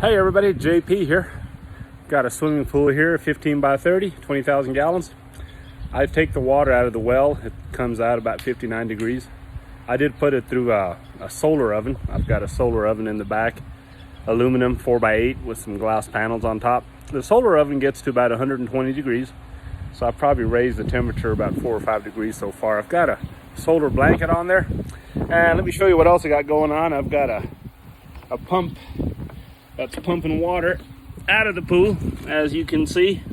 Hey everybody, JP here. Got a swimming pool here, 15 by 30, 20,000 gallons. I take the water out of the well. It comes out about 59 degrees. I did put it through a solar oven. I've got a solar oven in the back, aluminum 4x8 with some glass panels on top. The solar oven gets to about 120 degrees. So I probably raised the temperature about 4 or 5 degrees so far. I've got a solar blanket on there. And let me show you what else I got going on. I've got a pump that's pumping water out of the pool, as you can see.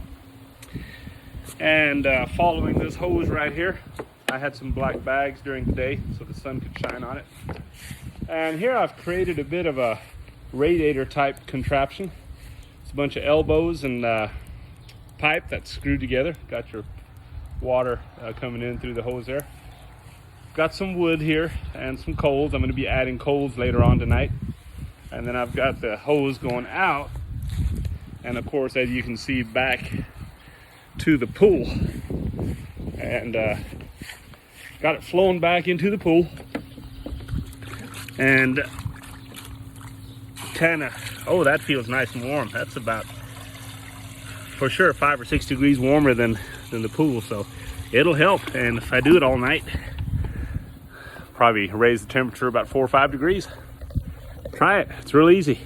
And following this hose right here, I had some black bags during the day so the sun could shine on it. And here I've created a bit of a radiator type contraption. It's a bunch of elbows and pipe that's screwed together. Got your water coming in through the hose there. Got some wood here and some coals. I'm going to be adding coals later on tonight. And then I've got the hose going out, and of course, as you can see, back to the pool. And got it flowing back into the pool. And kind of, oh, that feels nice and warm. That's about, for sure, 5 or 6 degrees warmer than the pool. So it'll help. And if I do it all night, probably raise the temperature about 4 or 5 degrees. Try it. It's real easy.